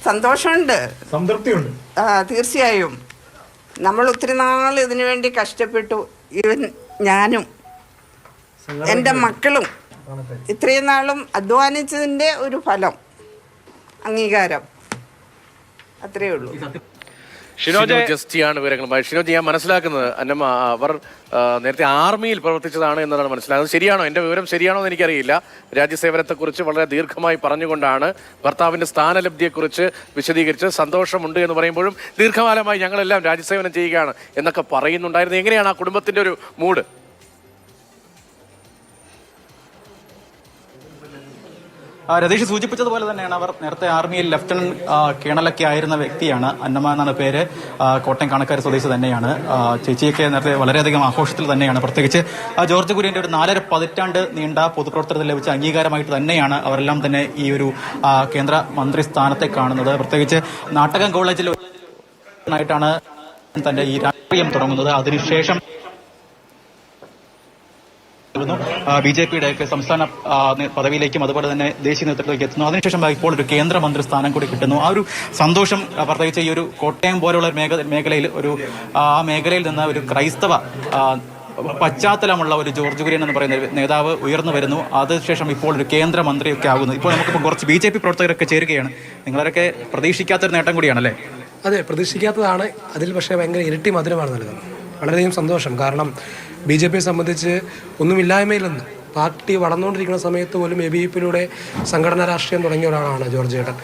സന്തോഷമുണ്ട്, സംതൃപ്തിയുണ്ട്. തീർച്ചയായും. നമ്മൾ ഒത്തിരി നാൾ ഇതിനു വേണ്ടി കഷ്ടപ്പെട്ടു. ഞാനും എൻ്റെ മക്കളും ഇത്രയും നാളും അധ്വാനിച്ചതിൻ്റെ ഒരു ഫലം, അംഗീകാരം, അത്രയേ ഉള്ളൂ. ഷിനോജ് ജസ്റ്റിയാണ് വിവരങ്ങളുമായി. ഷിനോജ്, ഞാൻ മനസ്സിലാക്കുന്നത് അന്നമ്മ അവർ നേരത്തെ ആർമിയിൽ പ്രവർത്തിച്ചതാണ് എന്നതാണ് മനസ്സിലാകുന്നത്. ശരിയാണോ? എൻ്റെ വിവരം ശരിയാണോ എന്ന് എനിക്കറിയില്ല. രാജ്യസേവനത്തെക്കുറിച്ച് വളരെ ദീർഘമായി പറഞ്ഞുകൊണ്ടാണ് ഭർത്താവിൻ്റെ സ്ഥാനലബ്ധിയെക്കുറിച്ച് വിശദീകരിച്ച് സന്തോഷമുണ്ട് എന്ന് പറയുമ്പോഴും ദീർഘകാലമായി ഞങ്ങളെല്ലാം രാജ്യസേവനം ചെയ്യുകയാണ് എന്നൊക്കെ പറയുന്നുണ്ടായിരുന്നു. എങ്ങനെയാണ് ആ കുടുംബത്തിൻ്റെ ഒരു മൂഡ്? രതീഷ് സൂചിപ്പിച്ചതുപോലെ തന്നെയാണ് അവർ നേരത്തെ ആർമിയിൽ ലഫ്റ്റനന്റ് കേണലൊക്കെ ആയിരുന്ന വ്യക്തിയാണ്. അന്നമ്മ എന്നാണ് പേര്. കോട്ടയം കാണക്കാരി സ്വദേശി തന്നെയാണ്. ചേച്ചിയൊക്കെ നേരത്തെ വളരെയധികം ആഘോഷത്തിൽ തന്നെയാണ്. പ്രത്യേകിച്ച് ജോർജ് കുര്യന്റെ ഒരു 4.5 പതിറ്റാണ്ട് നീണ്ട പൊതുപ്രവർത്തനത്തിൽ ലഭിച്ച അംഗീകാരമായിട്ട് തന്നെയാണ് അവരെല്ലാം തന്നെ ഈ ഒരു കേന്ദ്ര മന്ത്രി സ്ഥാനത്തെ കാണുന്നത്. പ്രത്യേകിച്ച് നാട്ടകം കോളേജിൽ ആയിട്ടാണ് തന്റെ ഈ രാഷ്ട്രീയം തുടങ്ങുന്നത്. അതിനുശേഷം ബിജെപിയുടെ ഒക്കെ സംസ്ഥാന പദവിയിലേക്കും അതുപോലെ തന്നെ ദേശീയ നേതൃത്വത്തിലേക്ക് എത്തുന്നു. അതിനുശേഷം ഇപ്പോൾ ഒരു കേന്ദ്രമന്ത്രി സ്ഥാനം കൂടി കിട്ടുന്നു. ആ ഒരു സന്തോഷം, പ്രത്യേകിച്ച് ഈ ഒരു കോട്ടയം പോലുള്ള മേഖലയിൽ ആ മേഖലയിൽ നിന്ന് ഒരു ക്രൈസ്തവ പശ്ചാത്തലമുള്ള ഒരു ജോർജ് കുര്യൻ എന്ന് പറയുന്ന നേതാവ് ഉയർന്നു വരുന്നു. അതിനുശേഷം ഇപ്പോൾ ഒരു കേന്ദ്രമന്ത്രിയൊക്കെ ആകുന്നു. ഇപ്പോൾ നമുക്കിപ്പോൾ കുറച്ച് BJP പ്രവർത്തകരൊക്കെ ചേരുകയാണ്. നിങ്ങളൊക്കെ പ്രതീക്ഷിക്കാത്തൊരു നേട്ടം കൂടിയാണല്ലേ? അതെ, പ്രതീക്ഷിക്കാത്തതാണ്. അതിൽ പക്ഷേ ഭയങ്കര ഇരട്ടി മധുരമാണ് നൽകുന്നത്. വളരെയധികം സന്തോഷം. കാരണം BJPയെ സംബന്ധിച്ച് ഒന്നുമില്ലായ്മയിൽ നിന്ന് പാർട്ടി വളർന്നുകൊണ്ടിരിക്കുന്ന സമയത്ത് പോലും ABVP-യിലൂടെ സംഘടനാ രാഷ്ട്രീയം തുടങ്ങിയ ഒരാളാണ് ജോർജ് ചേട്ടൻ.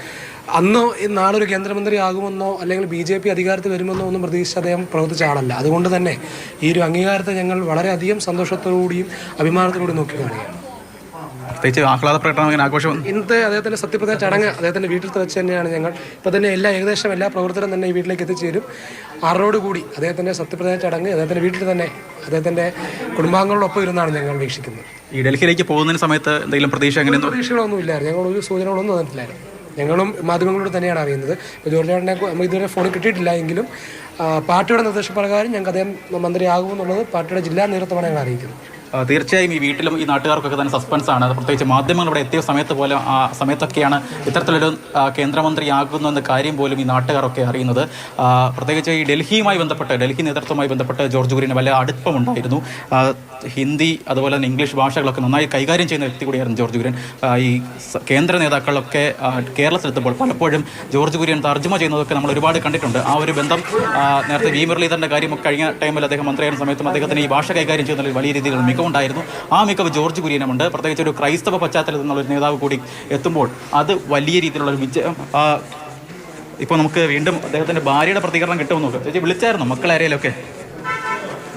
അന്നോ നാളൊരു കേന്ദ്രമന്ത്രി ആകുമെന്നോ അല്ലെങ്കിൽ BJP അധികാരത്തിൽ വരുമെന്നോ ഒന്നും പ്രതീക്ഷിച്ച് അദ്ദേഹം പ്രവർത്തിച്ച ആളല്ല. അതുകൊണ്ട് തന്നെ ഈ ഒരു അംഗീകാരത്തെ ഞങ്ങൾ വളരെയധികം സന്തോഷത്തോടുകൂടിയും അഭിമാനത്തോടുകൂടി നോക്കി കാണുകയാണ്. പ്രത്യേകിച്ച് ആഹ്ലാദ പ്രകടനം, ആഘോഷം. ഇന്നത്തെ അദ്ദേഹത്തിന്റെ സത്യപ്രതിജ്ഞ ചടങ്ങ് അദ്ദേഹത്തിന്റെ വീട്ടിൽ വെച്ച് തന്നെയാണ്. ഞങ്ങൾ ഇപ്പൊ തന്നെ ഏകദേശം എല്ലാ പ്രവർത്തനം തന്നെ ഈ വീട്ടിലേക്ക് എത്തിച്ചേരും. 6 കൂടി അദ്ദേഹത്തിന്റെ സത്യപ്രതിജ്ഞ ചടങ്ങ് അദ്ദേഹത്തിന്റെ വീട്ടിൽ തന്നെ അദ്ദേഹത്തിന്റെ കുടുംബാംഗങ്ങളോടൊപ്പം ഇരുന്നാണ് ഞങ്ങൾ വീക്ഷിക്കുന്നത്. ഈ ഡൽഹിയിലേക്ക് പോകുന്ന സമയത്ത് എന്തെങ്കിലും പ്രതീക്ഷകളൊന്നും ഇല്ലായിരുന്നു. ഞങ്ങൾ ഒരു സൂചനകളൊന്നും തന്നിട്ടില്ലായിരുന്നു. ഞങ്ങളും മാധ്യമങ്ങളോട് തന്നെയാണ് അറിയുന്നത്. ജോർജ് ചേട്ടനെ ഇതുവരെ ഫോണിൽ കിട്ടിയിട്ടില്ല എങ്കിലും പാർട്ടിയുടെ നിർദ്ദേശപ്രകാരം ഞങ്ങൾക്ക് അദ്ദേഹം മന്ത്രിയാകുമെന്നുള്ളത് പാർട്ടിയുടെ ജില്ലാ നേതൃത്വമാണ് ഞങ്ങൾ അറിയിക്കുന്നത്. തീർച്ചയായും ഈ വീട്ടിലും ഈ നാട്ടുകാർക്കൊക്കെ തന്നെ സസ്പെൻസ് ആണ്. പ്രത്യേകിച്ച് മാധ്യമങ്ങൾ ഇവിടെ എത്തിയ സമയത്ത് പോലെ ആ സമയത്തൊക്കെയാണ് ഇത്തരത്തിലൊരു കേന്ദ്രമന്ത്രിയാകുന്ന കാര്യം പോലും ഈ നാട്ടുകാരൊക്കെ അറിയുന്നത്. പ്രത്യേകിച്ച് ഈ ഡൽഹി നേതൃത്വവുമായി ബന്ധപ്പെട്ട് ജോർജ് കുര്യന് വലിയ അടുപ്പമുണ്ടായിരുന്നു. ഹിന്ദി അതുപോലെ തന്നെ ഇംഗ്ലീഷ് ഭാഷകളൊക്കെ നന്നായി കൈകാര്യം ചെയ്യുന്ന വ്യക്തി കൂടിയായിരുന്നു ജോർജ് കുര്യൻ. ഈ കേന്ദ്ര നേതാക്കളൊക്കെ കേരളത്തിലെത്തുമ്പോൾ പലപ്പോഴും ജോർജ് കുര്യൻ തർജ്ജമ ചെയ്യുന്നതൊക്കെ നമ്മൾ ഒരുപാട് കണ്ടിട്ടുണ്ട്. ആ ഒരു ബന്ധം നേരത്തെ വി മുരളീധരൻ്റെ കാര്യം കഴിഞ്ഞ ടൈമിൽ അദ്ദേഹം മന്ത്രിയായിരുന്ന സമയത്തും അദ്ദേഹത്തിന് ഈ ഭാഷ കൈകാര്യം ചെയ്യുന്നതിൽ വലിയ രീതിയിലുള്ള മികവുണ്ടായിരുന്നു. ആ മികവ് ജോർജ് കുര്യനുമുണ്ട്. പ്രത്യേകിച്ച് ഒരു ക്രൈസ്തവ പശ്ചാത്തലത്തിൽ നിന്നുള്ളൊരു നേതാവ് കൂടി എത്തുമ്പോൾ അത് വലിയ രീതിയിലുള്ളൊരു വിജയം. ഇപ്പോൾ നമുക്ക് വീണ്ടും അദ്ദേഹത്തിൻ്റെ ഭാര്യയുടെ പ്രതികരണം കിട്ടുമെന്ന് നോക്കാം. ചേച്ചി വിളിച്ചായിരുന്നു മക്കളെ ആരെയൊക്കെ?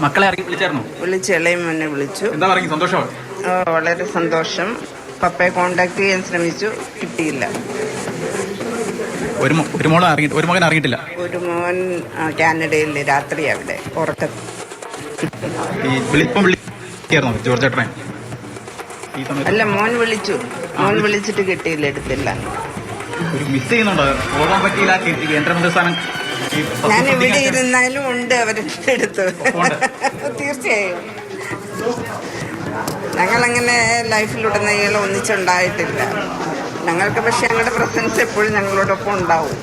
മക്കളെ വിളിച്ചായിരുന്നു? ഇളയമോനെ വിളിച്ചു. എന്താ പറയും? സന്തോഷം? വളരെ സന്തോഷം. പപ്പയെ കോണ്ടാക്ട് ചെയ്യാൻ ശ്രമിച്ചു, കിട്ടിയില്ല. ഒരു മകൻ അറിയിട്ടില്ല. ഒരു മോൻ കാനഡയിൽ രാത്രി അവിടെ ഉറക്കത്തിൽ. ജോർജ് ചേട്ടനെ അല്ല, മോൻ വിളിച്ചിട്ട് കിട്ടിയില്ല, എടുത്തില്ല. മിസ് ചെയ്യുന്നുണ്ടോ? പോകാൻ പറ്റിയില്ല കേന്ദ്രമന്ത്രി സ്ഥാനം. ഞാൻ ഇവിടെ ഇരുന്നാലും ഉണ്ട് അവരുടെ അടുത്ത്. തീർച്ചയായും ഞങ്ങളങ്ങനെ ലൈഫിലുടനീളം ഒന്നിച്ചുണ്ടായിട്ടില്ല. ഞങ്ങൾക്ക് പക്ഷെ ഞങ്ങളുടെ പ്രസൻസ് എപ്പോഴും ഞങ്ങളോടൊപ്പം ഉണ്ടാവും.